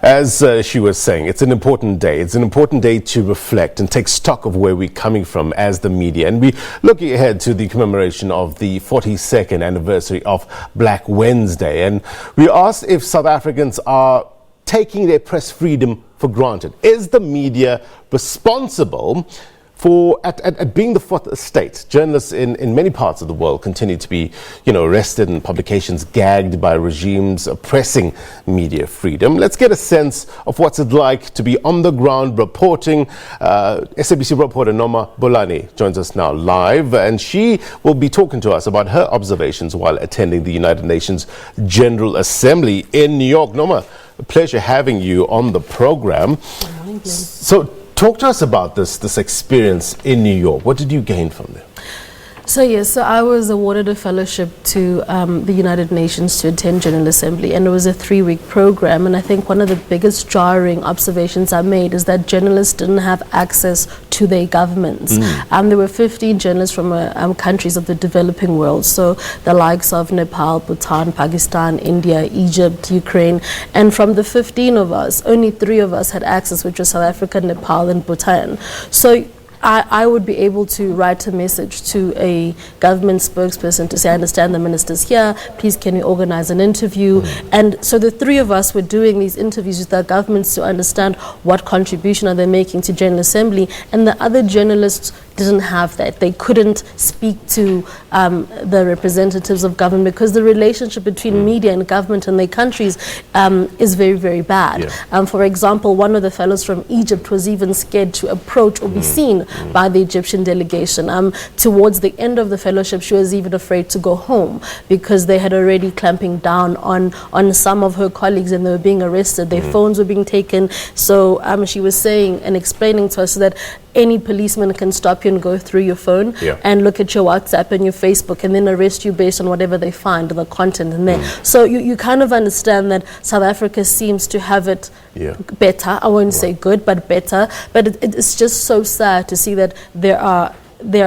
As she was saying, it's an important day. It's an important day to reflect and take stock of where we're coming from as the media. And we're looking ahead to the commemoration of the 42nd anniversary of Black Wednesday. And we asked if South Africans are taking their press freedom for granted. Is the media responsible for at being the fourth estate? Journalists in many parts of the world continue to be, arrested and publications gagged by regimes oppressing media freedom. Let's get a sense of what's it like to be on the ground reporting. SABC reporter Noma Bolani joins us now live, and she will be talking to us about her observations while attending the United Nations General Assembly in New York. Noma, a pleasure having you on the program. Good morning, Glenn. So, talk to us about this experience in New York. What did you gain from there? So I was awarded a fellowship to the United Nations to attend General Assembly, and it was a 3-week program. And I think one of the biggest jarring observations I made is that journalists didn't have access to their governments. There were 15 journalists from countries of the developing world, so the likes of Nepal, Bhutan, Pakistan, India, Egypt, Ukraine. And from the 15 of us, only 3 of us had access, which was South Africa, Nepal, and Bhutan. So I would be able to write a message to a government spokesperson to say, I understand the minister's here, please can we organize an interview? And so the 3 of us were doing these interviews with our governments to understand what contribution are they making to General Assembly, and the other journalists didn't have that. They couldn't speak to the representatives of government because the relationship between media and government in their countries is very, very bad. For example, one of the fellows from Egypt was even scared to approach or be seen by the Egyptian delegation. Towards the end of the fellowship, she was even afraid to go home because they had already clamping down on some of her colleagues, and they were being arrested. Their phones were being taken. So she was saying and explaining to us that any policeman can stop you and go through your phone and look at your WhatsApp and your Facebook and then arrest you based on whatever they find, the content in there. So you kind of understand that South Africa seems to have it better. I won't say good, but better. But it's just so sad to see that there are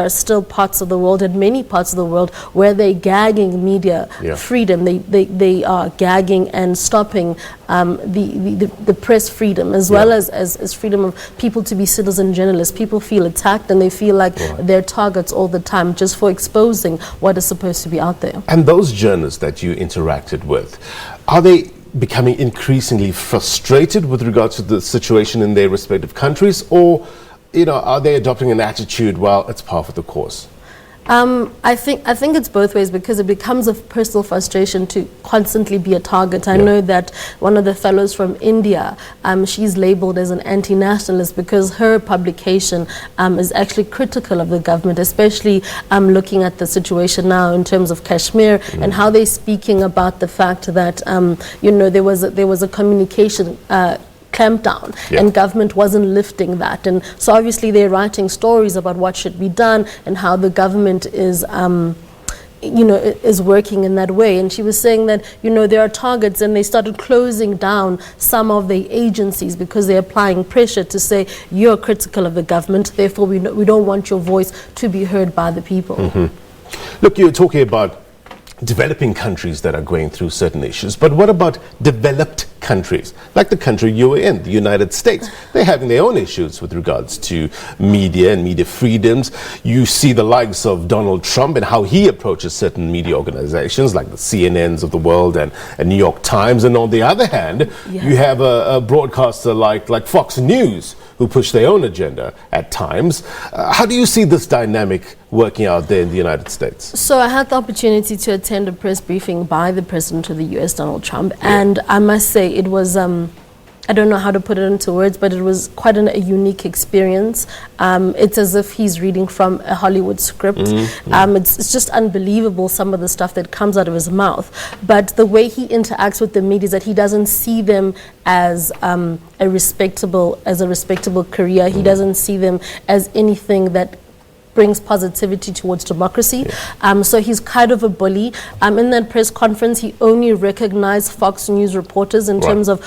still parts of the world, and many parts of the world, where they're gagging media freedom. They are gagging and stopping the press freedom, as well as freedom of people to be citizen journalists. People feel attacked and they feel like they're targets all the time just for exposing what is supposed to be out there. And those journalists that you interacted with, are they becoming increasingly frustrated with regards to the situation in their respective countries, or are they adopting an attitude, well, it's par for the course? I think it's both ways, because it becomes a personal frustration to constantly be a target. I know that one of the fellows from India, she's labeled as an anti-nationalist because her publication is actually critical of the government, especially looking at the situation now in terms of Kashmir and how they're speaking about the fact that there was a communication clampdown and government wasn't lifting that, and so obviously they're writing stories about what should be done and how the government is is working in that way. And she was saying that there are targets, and they started closing down some of the agencies because they're applying pressure to say you're critical of the government, therefore we don't want your voice to be heard by the people. Look, you're talking about developing countries that are going through certain issues, but what about developed countries, like the country you were in, the United States? They're having their own issues with regards to media and media freedoms. You see the likes of Donald Trump and how he approaches certain media organizations like the CNNs of the world and New York Times, and on the other hand, you have a broadcaster like Fox News who push their own agenda at times. How do you see this dynamic working out there in the United States? So I had the opportunity to attend a press briefing by the President of the US, Donald Trump, and I must say it was, I don't know how to put it into words, but it was quite a unique experience. It's as if he's reading from a Hollywood script. It's just unbelievable, some of the stuff that comes out of his mouth. But the way he interacts with the media is that he doesn't see them as a respectable career. He doesn't see them as anything that brings positivity towards democracy. So he's kind of a bully. In that press conference, he only recognized Fox News reporters in terms of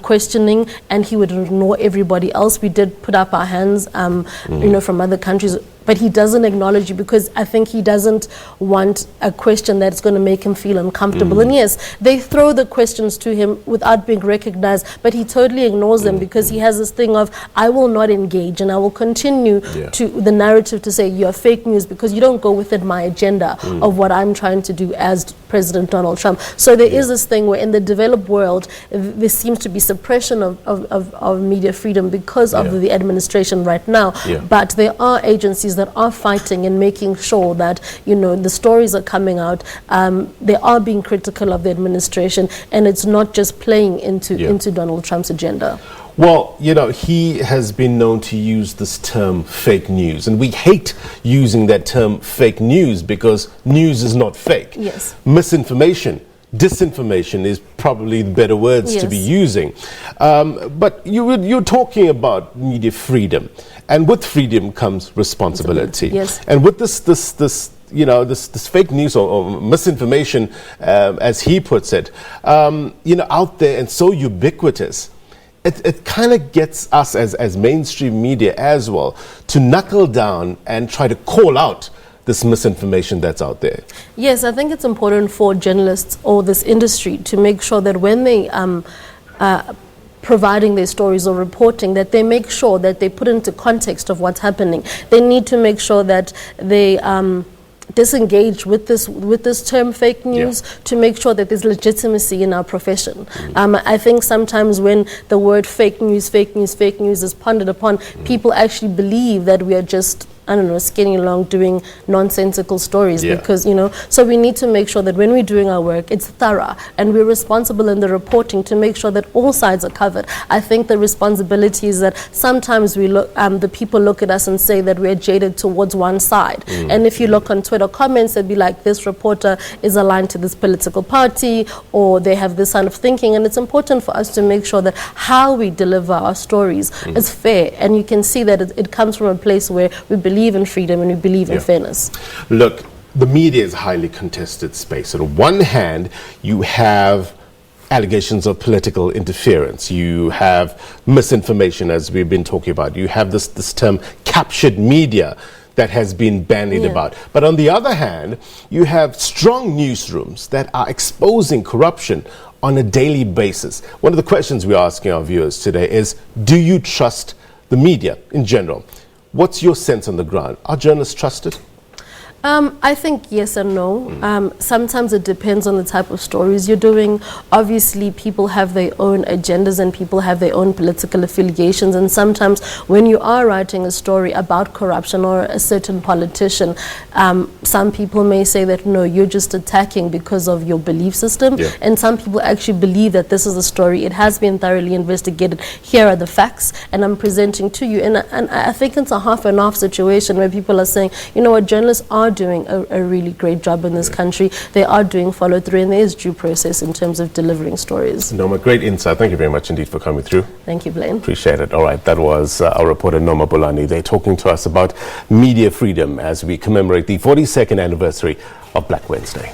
questioning, and he would ignore everybody else. We did put up our hands, from other countries but he doesn't acknowledge you because I think he doesn't want a question that's going to make him feel uncomfortable. And yes, they throw the questions to him without being recognized, but he totally ignores them because he has this thing of, I will not engage and I will continue to the narrative to say you're fake news because you don't go within my agenda of what I'm trying to do as President Donald Trump. So there is this thing where in the developed world, there seems to be suppression of media freedom because of the administration right now. But there are agencies that are fighting and making sure that, you know, the stories are coming out. They are being critical of the administration, and it's not just playing into Donald Trump's agenda. Well, you know, he has been known to use this term fake news, and we hate using that term fake news because news is not fake. Yes. Misinformation, disinformation is probably the better words to be using. But you're talking about media freedom, and with freedom comes responsibility. Yes. And with this you know, this fake news or misinformation, as he puts it, you know, out there and so ubiquitous, it kind of gets us as mainstream media as well to knuckle down and try to call out this misinformation that's out there. Yes, I think it's important for journalists or this industry to make sure that when they providing their stories or reporting, that they make sure that they put into context of what's happening. They need to make sure that they disengage with this term fake news to make sure that there's legitimacy in our profession. I think sometimes when the word fake news is pondered upon, people actually believe that we are just, I don't know, skinning along doing nonsensical stories because, you know, so we need to make sure that when we're doing our work, it's thorough and we're responsible in the reporting to make sure that all sides are covered. I think the responsibility is that sometimes we look, the people look at us and say that we're jaded towards one side. And if you look on Twitter comments, they'd be like, this reporter is aligned to this political party or they have this kind of thinking. And it's important for us to make sure that how we deliver our stories is fair. And you can see that it comes from a place where we believe in freedom and we believe in fairness. Look, the media is a highly contested space. On one hand, you have allegations of political interference. You have misinformation, as we've been talking about. You have this term captured media that has been bandied about. But on the other hand, you have strong newsrooms that are exposing corruption on a daily basis. One of the questions we're asking our viewers today is, do you trust the media in general? What's your sense on the ground? Are journalists trusted? I think yes and no. Sometimes it depends on the type of stories you're doing. Obviously, people have their own agendas and people have their own political affiliations. And sometimes when you are writing a story about corruption or a certain politician, some people may say that, no, you're just attacking because of your belief system. And some people actually believe that this is a story. It has been thoroughly investigated. Here are the facts, and I'm presenting to you. And I think it's a half and half situation where people are saying, you know what, journalists are doing a really great job in this country. They are doing follow through and there is due process in terms of delivering stories. Noma, great insight. Thank you very much indeed for coming through. Thank you, Blaine. Appreciate it. All right, that was our reporter Noma Bolani. They're talking to us about media freedom as we commemorate the 42nd anniversary of Black Wednesday.